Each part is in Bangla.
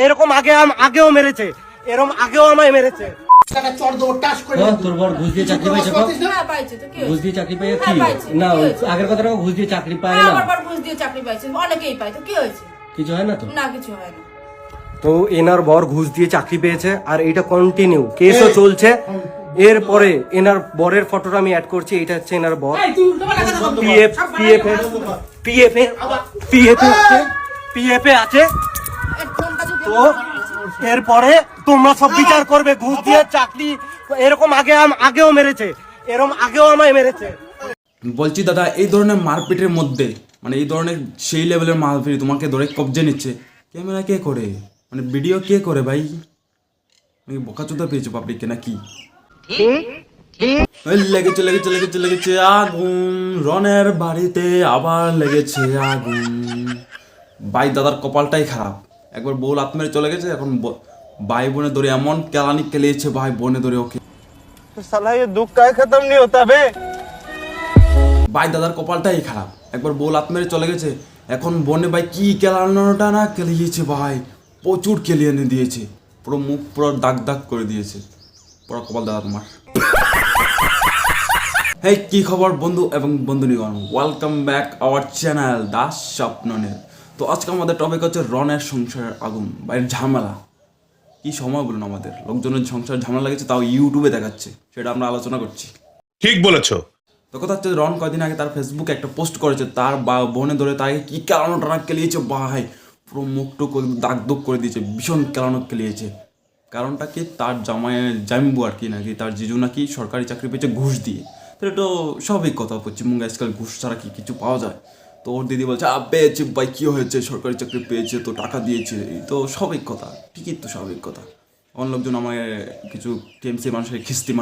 এরকম আগেও মেরেছে, এরকম আগেও আমায় মেরেছে। তোর বর ঘুষ দিয়ে চাকরি পাইছে? ঘুষ দিয়ে চাকরি পাই কি না? আগের কথাটা ঘুষ দিয়ে চাকরি পায় না। ঘুষ দিয়ে চাকরি পাইছে, অনেকেই পায়, তো কি হয়েছে? কিছু হয় না তো? না, কিছু হয় না। তো এনার বর ঘুষ দিয়ে চাকরি পেয়েছে আর এটা কন্টিনিউ কেসও চলছে। এরপরে এনার বরের ফটোটা আমি অ্যাড করছি। এটা হচ্ছে এনার বর। পিএফ আছে। তো এরপরে তোমরা সব বিচার করবে। ঘুষ দিয়ে চাকরি এরকম আগেও মেরেছে, এরকম আগেও আমায় মেরেছে। বলছি দাদা, এই ধরনের মারপিটের মধ্যে মানে এই ধরনের সেই লেভেলের মারপিট তোমাকে ধরে কবজে নিচ্ছে, ক্যামেরা কে করে, মানে ভিডিও কে করে ভাই? বোকাচোদা পেয়েছো পাবলিককে নাকি? লেগেছে লেগেছে লেগেছে লেগেছে আগুন, রনের বাড়িতে আবার লেগেছে আগুন। ভাই দাদার কপালটাই খারাপ, একবার বউ লাত মেরে চলে গেছে, এখন ভাই বোনে ধরে এমন কেলানি কেলিয়েছে ভাই বোনে ধরে ওকে। साला ये दुख का खत्म नहीं होता बे। ভাই দাদার কপালটাই খারাপ, একবার বউ লাত মেরে চলে গেছে, এখন বোনে ভাই কি কেলানোটা না কেলিয়েছে ভাই, প্রচুর কেলিয়ে এনে দিয়েছে, পুরো মুখ পুরো দাগ দাগ করে দিয়েছে। পুরো কপাল দাদা তোমার। হেই কি খবর বন্ধু এবং বন্ধুনিগণ, welcome back our channel Das স্বপ্নের। তো আজকে আমাদের টপিক হচ্ছে রনের সংসারের আগুন, বাইরের ঝামেলা। কি সময় বলুন, আমাদের লোকজনের সংসার ঝামেলা লেগেছে, তাও ইউটিউবে দেখাচ্ছে, সেটা আমরা আলোচনা করছি। ঠিক বলেছো। তো কথা হচ্ছে, রন কয়দিন আগে তার ফেসবুকে একটা পোস্ট করেছে, তার বোনে ধরে তাকে কি কেলানো টানা কেলিয়েছে ভাই, পুরো মুখটুক দাগ দুগ করে দিয়েছে, ভীষণ কেলানো কেলিয়েছে। কারণটা কি, তার জামিবু আর কি নাকি তার জিজু নাকি সরকারি চাকরি পেয়েছে ঘুষ দিয়ে। তো এটা স্বাভাবিক কথা, পশ্চিমবঙ্গে আজকাল ঘুষ ছাড়া কি কিছু পাওয়া যায়? তো ওর দিদি বলছে পেয়েছে ভাই, কী হয়েছে, সরকারি চাকরি পেয়েছে তো টাকা দিয়েছে, এই তো স্বাভাবিক কথা, ঠিকই তো স্বাভাবিক কথা। অন্য লোকজন আমাকে কিছু টিএমসি মানুষের খিস্তি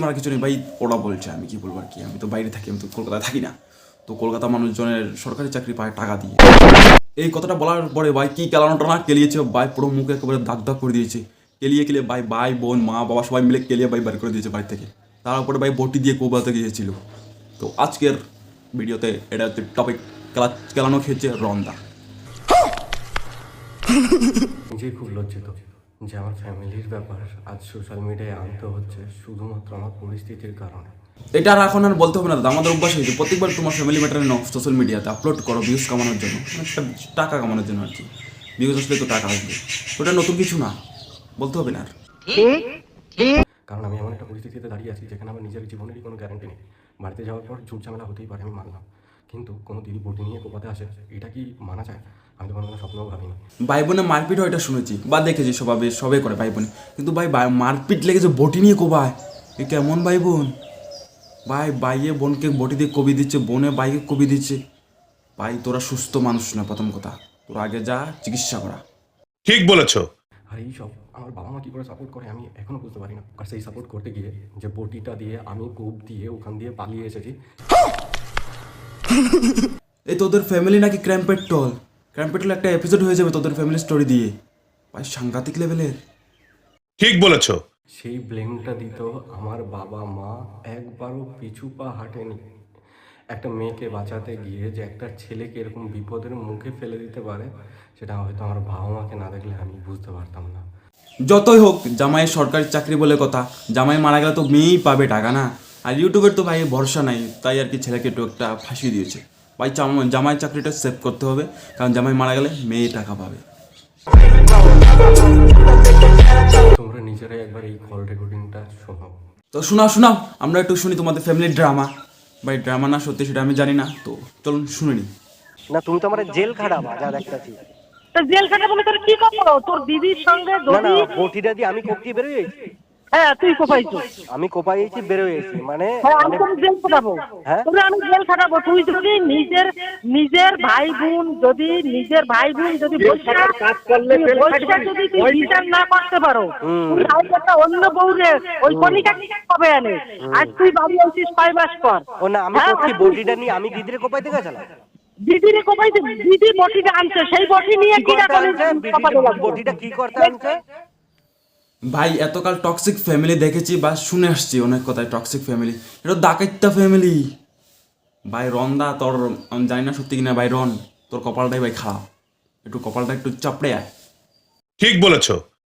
মারা কিছু নেই ভাই, ওরা বলছে, আমি কি বলবো আর কি, আমি তো বাইরে থাকি, আমি তো কলকাতায় থাকি না। তো কলকাতা মানুষজনের সরকারি চাকরি পায় টাকা দিয়ে। এই কথাটা বলার পরে ভাই কি কেলানোটা না কেলিয়েছে ভাই, পুরো মুখে একেবারে দাগ দাগ করে দিয়েছে, কেলিয়ে ভাই বোন মা বাবা সবাই মিলে কেলিয়ে বাইর করে দিয়েছে বাড়ি থেকে। তারপরে ভাই বটি দিয়ে কোবাতে গিয়েছিল। তো আজকের ভিডিওতে এটা হচ্ছে টপিক, কেলানো খেয়েছে রন্দা। নিজেই খুব লজ্জিত যে আমার ফ্যামিলির ব্যাপার আজ সোশ্যাল মিডিয়ায় আনতে হচ্ছে শুধুমাত্র আমার পরিস্থিতির কারণে। এটা আর এখন আর বলতে হবে না দাদা, আমাদের অভ্যাস হয়েছে প্রত্যেকবার তোমার ফ্যামিলি ম্যাটারে নাও সোশ্যাল মিডিয়াতে আপলোড করো ভিউজ কামানোর জন্য, একটা টাকা কামানোর জন্য আর কি। ভিউজ আসলে তো টাকা আসবে, ওটা নতুন কিছু না, বলতে হবে না আর। কারণ আমি এমন একটা পরিস্থিতিতে দাঁড়িয়ে আছি যেখানে আমার নিজের জীবনেরই কোনো গ্যারান্টি নেই। বাড়িতে যাওয়ার পর ঝুট ঝামেলা হতেই পারে, আমি মানলাম, কিন্তু কোনো দিদি বটি নিয়ে কোপাতে আসে, এটা কি মানা যায়? আমি তো কোনো স্বপ্নও ভাবিনি। ভাই বোনে মারপিট হয় এটা শুনেছি বা দেখেছি, সবাই করে ভাই বোনে, কিন্তু ভাই মারপিট লেগেছে বটি নিয়ে কোবায়, এ কেমন ভাই বোন? ভাইয়ে বোনকে বটি দিয়ে কবি দিচ্ছে, বোনে বাইকে কবি দিচ্ছে। ভাই তোরা সুস্থ মানুষ না, প্রথম কথা তোরা আগে যা চিকিৎসা করা। ঠিক বলেছো। আর এই সব আমার বাবা মা কী করে সাপোর্ট করে আমি এখনও বুঝতে পারি না। আর সেই সাপোর্ট করতে গিয়ে যে বটিটা দিয়ে আমি কোপ দিয়ে ওখান দিয়ে পালিয়ে এসেছি। এই তোদের ফ্যামিলি নাকি ক্র্যাম্পেটল একটা এপিসোড হয়ে যাবে তোদের ফ্যামিলি স্টোরি দিয়ে, ভাই সাংঘাতিক লেভেলের। ঠিক বলেছো। সেই ব্লেমটা দিত আমার বাবা মা, একবারও পিছু পা হাঁটেনি একটা মেয়েকে বাঁচাতে গিয়ে, যে একটা ছেলেকে এরকম বিপদের মুখে ফেলে দিতে পারে, সেটা হয়তো আমার বাবা মাকে না দেখলে আমি বুঝতে পারতাম না। যতই হোক জামাইয়ের সরকারি চাকরি বলে কথা, জামাই মারা গেলে তো মেয়েই পাবে টাকা না, আর ইউটিউবের তো ভাই ভরসা নাই, তাই আর কি ছেলেকে একটু একটা ফাঁসি দিয়েছে। ভাই জামাই চাকরিটা সেভ করতে হবে, কারণ জামাই মারা গেলে মেয়ে টাকা পাবে। তোমরা নিজেরাই একবার এই কল রেকর্ডিংটা শোনো। তো শোনাও আমরা একটু শুনি তোমাদের ফ্যামিলির ড্রামা। ভাই ড্রামা না সত্যি সেটা আমি জানি না, তো চলুন শুনে নি। না তুমি তো আমার জেল খাটাবা যা দেখতাছি। তো জেল খাটা বলে তোর কি করবো? তোর দিদির সঙ্গে না না, বটিটা দিয়ে আমি কোপ দিয়ে বেরোয় গেছি। হ্যাঁ তুই কোপাইছো। আমি কোপাইছি বেরোয় গেছি মানে হ্যাঁ আমি তোর জেল খাটাবো। হ্যাঁ? তোরে আমি জেল খাটাবো। তুই যদি নিজের ভাই বোন যদি বসে যদি তুই বিচার না করতে পারো, তুই আজ একটা অন্য বউরে ওই কলিকা কবে আনে, আজ তুই বাড়ি আসিস 5 মাস পর। ও না, আমি করছি বটিটা নিয়ে আমি দিদিরে কোপাইতে গেছিলাম। দিদিরে কোপাইতে, দিদি বটিটা আনছে, সেই বটি নিয়ে কি করতে আনছে? বটিটা কি করতে আনছে? ভাই এতকাল টক্সিক ফ্যামিলি দেখেছি বা শুনে আসছি অনেক কথায়, টক্সিক ফ্যামিলি, এটা ডাকাইত্যা ফ্যামিলি। ভাই রন্দা তোর আমি জানি না সত্যি কিনা, ভাই রন তোর কপালটাই ভাই খারাপ, একটু কপালটা একটু চাপড়ে আয়। ঠিক বলেছো